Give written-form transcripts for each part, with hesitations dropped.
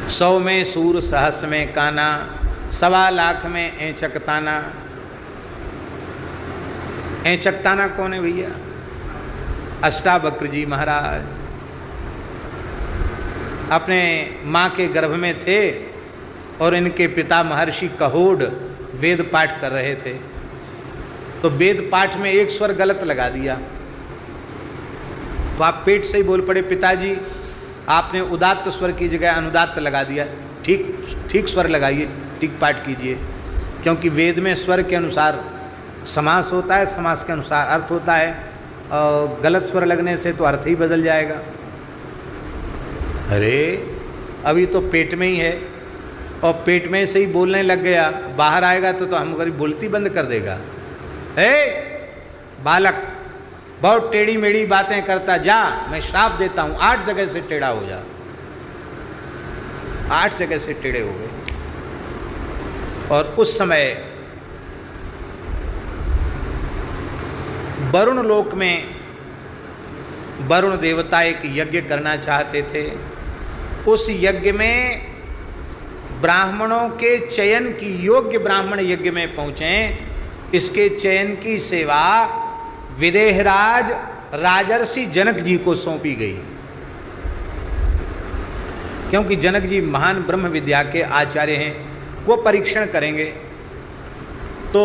100 में सूर, सहस में काना, 1.25 लाख में ऐंचकताना। ऐंचकताना कौन है भैया? अष्टावक्र जी महाराज अपने माँ के गर्भ में थे और इनके पिता महर्षि कहोड वेद पाठ कर रहे थे, तो वेद पाठ में एक स्वर गलत लगा दिया। वो आप पेट से ही बोल पड़े, पिताजी आपने उदात्त स्वर की जगह अनुदात्त लगा दिया, ठीक स्वर लगाइए, ठीक पाठ कीजिए, क्योंकि वेद में स्वर के अनुसार समास होता है, समास के अनुसार अर्थ होता है, और गलत स्वर लगने से तो अर्थ ही बदल जाएगा। अरे अभी तो पेट में ही है और पेट में से ही बोलने लग गया, बाहर आएगा तो हम गरीब बोलती बंद कर देगा। बालक बहुत टेढ़ी मेढ़ी बातें करता जा, मैं श्राप देता हूँ, 8 जगह से टेढ़ा हो जा। 8 जगह से टेढ़े हो गए। और उस समय वरुण लोक में वरुण देवता एक यज्ञ करना चाहते थे। उस यज्ञ में ब्राह्मणों के चयन की, योग्य ब्राह्मण यज्ञ में पहुँचे, इसके चयन की सेवा विदेहराज राजर्षि जनक जी को सौंपी गई, क्योंकि जनक जी महान ब्रह्म विद्या के आचार्य हैं, वो परीक्षण करेंगे। तो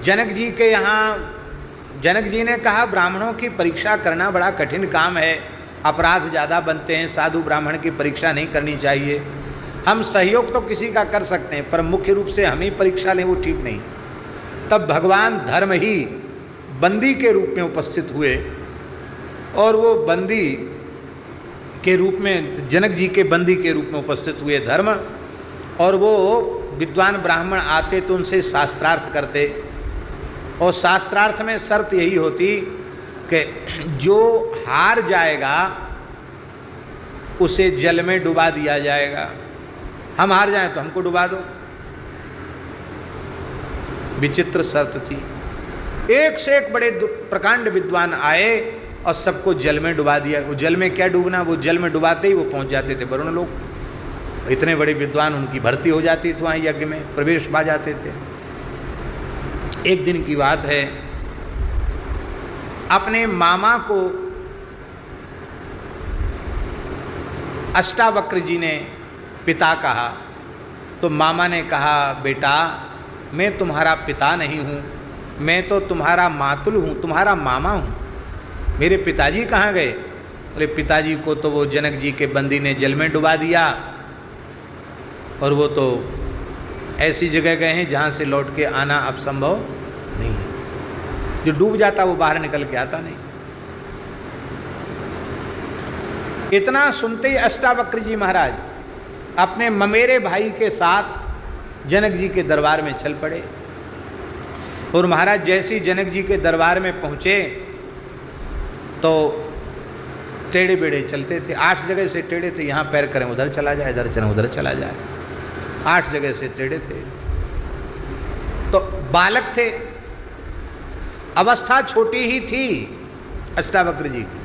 जनक जी के यहाँ जनक जी ने कहा ब्राह्मणों की परीक्षा करना बड़ा कठिन काम है, अपराध ज़्यादा बनते हैं, साधु ब्राह्मण की परीक्षा नहीं करनी चाहिए। हम सहयोग तो किसी का कर सकते हैं, पर मुख्य रूप से हम ही परीक्षा लें वो ठीक नहीं। तब भगवान धर्म ही बंदी के रूप में उपस्थित हुए और वो बंदी के रूप में, जनक जी के बंदी के रूप में उपस्थित हुए धर्म, और वो विद्वान ब्राह्मण आते तो उनसे शास्त्रार्थ करते, और शास्त्रार्थ में शर्त यही होती कि जो हार जाएगा उसे जल में डुबा दिया जाएगा। हम हार जाएं तो हमको डुबा दो। विचित्र शर्त थी। एक से एक बड़े प्रकांड विद्वान आए और सबको जल में डुबा दिया। वो जल में क्या डूबना, वो जल में डुबाते ही वो पहुंच जाते थे वरुण लोग। इतने बड़े विद्वान, उनकी भर्ती हो जाती थी वहाँ यज्ञ में, प्रवेश पा जाते थे। एक दिन की बात है, अपने मामा को अष्टावक्र जी ने पिता कहा, तो मामा ने कहा बेटा मैं तुम्हारा पिता नहीं हूँ, मैं तो तुम्हारा मातुल हूँ, तुम्हारा मामा हूँ। मेरे पिताजी कहाँ गए? बोले पिताजी को तो वो जनक जी के बंदी ने जल में डुबा दिया, और वो तो ऐसी जगह गए हैं जहाँ से लौट के आना अब संभव नहीं है। जो डूब जाता वो बाहर निकल के आता नहीं। इतना सुनते ही अष्टावक्र जी महाराज अपने ममेरे भाई के साथ जनक जी के दरबार में चल पड़े। और महाराज जैसे ही जनक जी के दरबार में पहुँचे तो टेढ़े बेढ़े चलते थे। 8 जगह से टेढ़े थे, यहाँ पैर करें उधर चला जाए, इधर चलें उधर चला जाए। 8 जगह से टेढ़े थे। तो बालक थे, अवस्था छोटी ही थी अष्टावक्र जी की।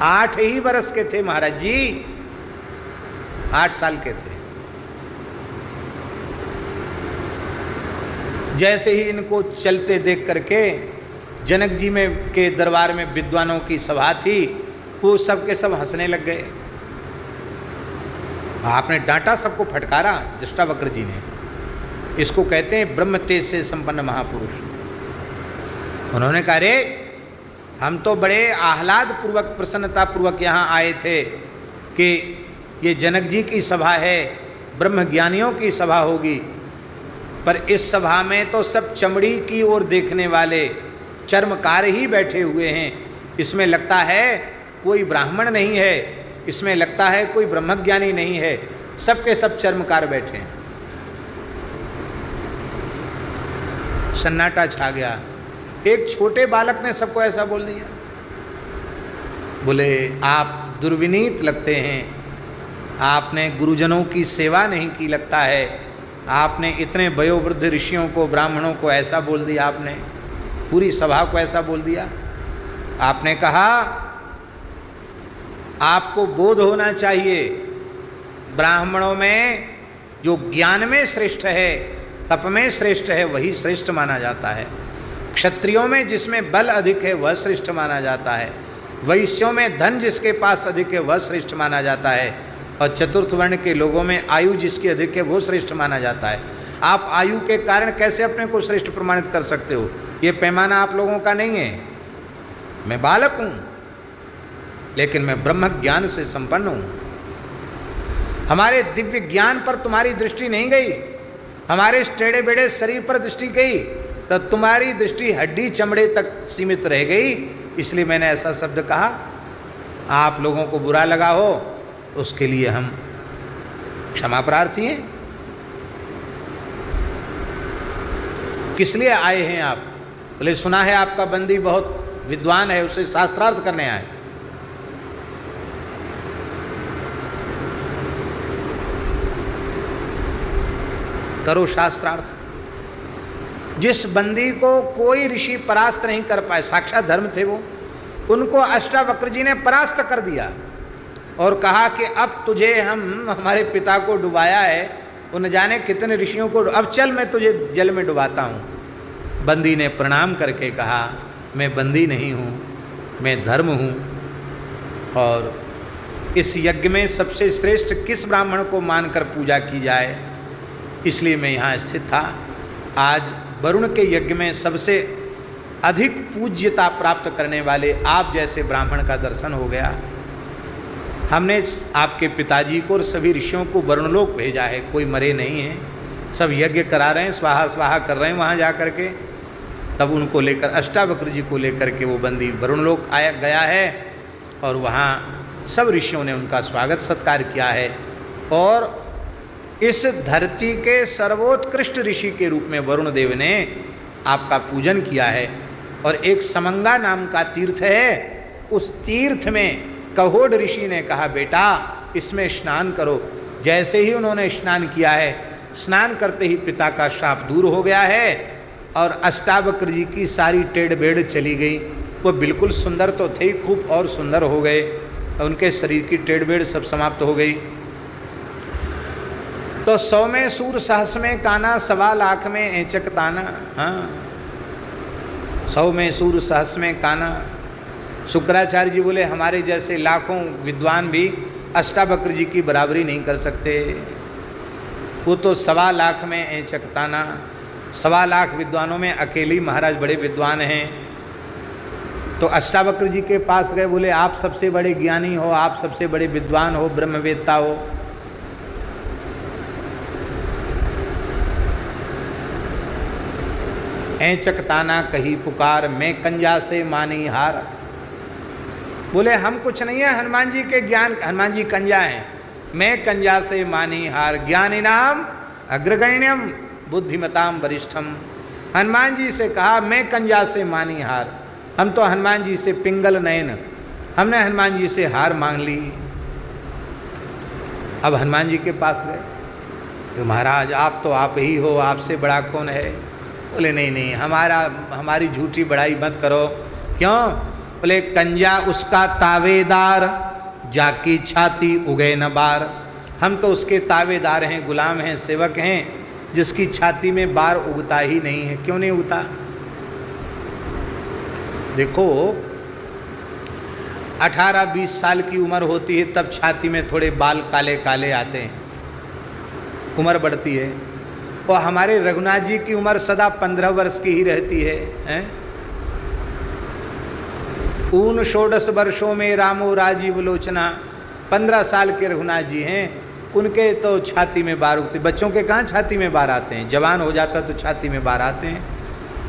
8 ही वर्ष के थे महाराज जी, 8 साल के थे। जैसे ही इनको चलते देख करके जनक जी में के दरबार में विद्वानों की सभा थी, वो सब के सब हंसने लग गए। आपने डांटा, सबको फटकारा अष्टावक्र जी ने। इसको कहते हैं ब्रह्म तेज से संपन्न महापुरुष। उन्होंने कहा रे हम तो बड़े आह्लाद पूर्वक, प्रसन्नता पूर्वक यहाँ आए थे कि ये जनक जी की सभा है, ब्रह्म ज्ञानियों की सभा होगी, पर इस सभा में तो सब चमड़ी की ओर देखने वाले चर्मकार ही बैठे हुए हैं। इसमें लगता है कोई ब्राह्मण नहीं है, इसमें लगता है कोई ब्रह्मज्ञानी नहीं है, सबके सब चर्मकार बैठे हैं। सन्नाटा छा गया। एक छोटे बालक ने सबको ऐसा बोल दिया। बोले आप दुर्विनीत लगते हैं, आपने गुरुजनों की सेवा नहीं की लगता है, आपने इतने वयोवृद्ध ऋषियों को, ब्राह्मणों को ऐसा बोल दिया, आपने पूरी सभा को ऐसा बोल दिया। आपने कहा आपको बोध होना चाहिए, ब्राह्मणों में जो ज्ञान में श्रेष्ठ है, तप में श्रेष्ठ है, वही श्रेष्ठ माना जाता है। क्षत्रियों में जिसमें बल अधिक है वह श्रेष्ठ माना जाता है। वैश्यों में धन जिसके पास अधिक है वह श्रेष्ठ माना जाता है। और चतुर्थ वर्ण के लोगों में आयु जिसकी अधिक है वो श्रेष्ठ माना जाता है। आप आयु के कारण कैसे अपने को श्रेष्ठ प्रमाणित कर सकते हो? ये पैमाना आप लोगों का नहीं है। मैं बालक हूँ, लेकिन मैं ब्रह्म ज्ञान से संपन्न हूँ। हमारे दिव्य ज्ञान पर तुम्हारी दृष्टि नहीं गई, हमारे टेढ़े बेढ़े शरीर पर दृष्टि गई, तो तुम्हारी दृष्टि हड्डी चमड़े तक सीमित रह गई। इसलिए मैंने ऐसा शब्द कहा। आप लोगों को बुरा लगा हो उसके लिए हम क्षमा प्रार्थी हैं। किस लिए आए हैं आप? बोले सुना है आपका बंदी बहुत विद्वान है, उसे शास्त्रार्थ करने आए। करो शास्त्रार्थ। जिस बंदी को कोई ऋषि परास्त नहीं कर पाए, साक्षात धर्म थे वो, उनको अष्टावक्र जी ने परास्त कर दिया और कहा कि अब तुझे हमारे पिता को डुबाया है, वो न जाने कितने ऋषियों को, अब चल मैं तुझे जल में डुबाता हूँ। बंदी ने प्रणाम करके कहा मैं बंदी नहीं हूँ, मैं धर्म हूँ, और इस यज्ञ में सबसे श्रेष्ठ किस ब्राह्मण को मानकर पूजा की जाए, इसलिए मैं यहाँ स्थित था। आज वरुण के यज्ञ में सबसे अधिक पूज्यता प्राप्त करने वाले आप जैसे ब्राह्मण का दर्शन हो गया। हमने आपके पिताजी को और सभी ऋषियों को वरुणलोक भेजा है, कोई मरे नहीं हैं, सब यज्ञ करा रहे हैं, स्वाहा स्वाहा कर रहे हैं वहाँ जा कर के। तब उनको लेकर अष्टावक्र जी को लेकर के वो बंदी वरुणलोक आया गया है और वहाँ सब ऋषियों ने उनका स्वागत सत्कार किया है। और इस धरती के सर्वोत्कृष्ट ऋषि के रूप में वरुण देव ने आपका पूजन किया है। और एक समंगा नाम का तीर्थ है, उस तीर्थ में कहोड ऋषि ने कहा बेटा इसमें स्नान करो। जैसे ही उन्होंने स्नान किया है, स्नान करते ही पिता का शाप दूर हो गया है और अष्टावक्र जी की सारी टेढ़ बेढ़ चली गई। वो बिल्कुल सुंदर तो थे ही, खूब और सुंदर हो गए, उनके शरीर की टेढ़ बेढ़ सब समाप्त हो गई। तो 100 में सूर, सहस में काना, 1.25 लाख में ऐचक ताना। हाँ, 100 में सूर, सहस में काना। शुक्राचार्य जी बोले हमारे जैसे लाखों विद्वान भी अष्टावक्र जी की बराबरी नहीं कर सकते। वो तो 1.25 लाख में ऐचक ताना। 1.25 लाख विद्वानों में अकेली महाराज बड़े विद्वान हैं। तो अष्टावक्र जी के पास गए, बोले आप सबसे बड़े ज्ञानी हो, आप सबसे बड़े विद्वान हो, ब्रह्मवेत्ता हो। ऐचक ताना कही पुकार, मैं कंजा से मानी हार। बोले हम कुछ नहीं है, हनुमान जी के ज्ञान, हनुमान जी कंजा हैं, मैं कंजा से मानी हार। ज्ञानी नाम अग्रगण्यम बुद्धिमताम वरिष्ठम। हनुमान जी से कहा मैं कंजा से मानी हार। हम तो हनुमान जी से पिंगल नयन, हमने हनुमान जी से हार मांग ली। अब हनुमान जी के पास गए, तो महाराज आप तो आप ही हो, आपसे बड़ा कौन है? बोले नहीं नहीं, हमारी झूठी बड़ाई मत करो। क्यों? बोले कंजा उसका तावेदार, जाकी छाती उगे न बार। हम तो उसके तावेदार हैं, गुलाम हैं, सेवक हैं, जिसकी छाती में बार उगता ही नहीं है। क्यों नहीं उगता? देखो 18-20 साल की उम्र होती है तब छाती में थोड़े बाल काले काले आते हैं, उम्र बढ़ती है। और हमारे रघुनाथ जी की उम्र सदा 15 वर्ष की ही रहती है, हैं? 16 वर्षों में रामो राजीव लोचना। 15 साल के रघुनाथ जी हैं, उनके तो छाती में बार उगते। बच्चों के कहाँ छाती में बार आते हैं? जवान हो जाता तो छाती में बार आते हैं।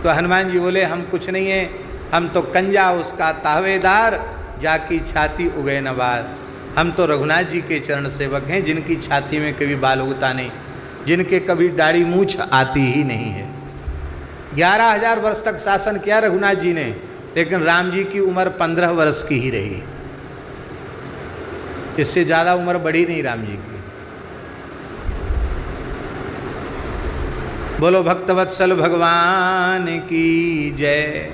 तो हनुमान जी बोले हम कुछ नहीं है, हम तो कंजा उसका तावेदार, जाकी छाती उगे न बार। हम तो रघुनाथ जी के चरण सेवक हैं, जिनकी छाती में कभी बाल उगता नहीं, जिनके कभी दाढ़ी मूछ आती ही नहीं है। 11,000 वर्ष तक शासन किया रघुनाथ जी ने, लेकिन राम जी की उम्र 15 वर्ष की ही रही। इससे ज़्यादा उम्र बढ़ी नहीं राम जी की। बोलो भक्तवत्सल भगवान की जय।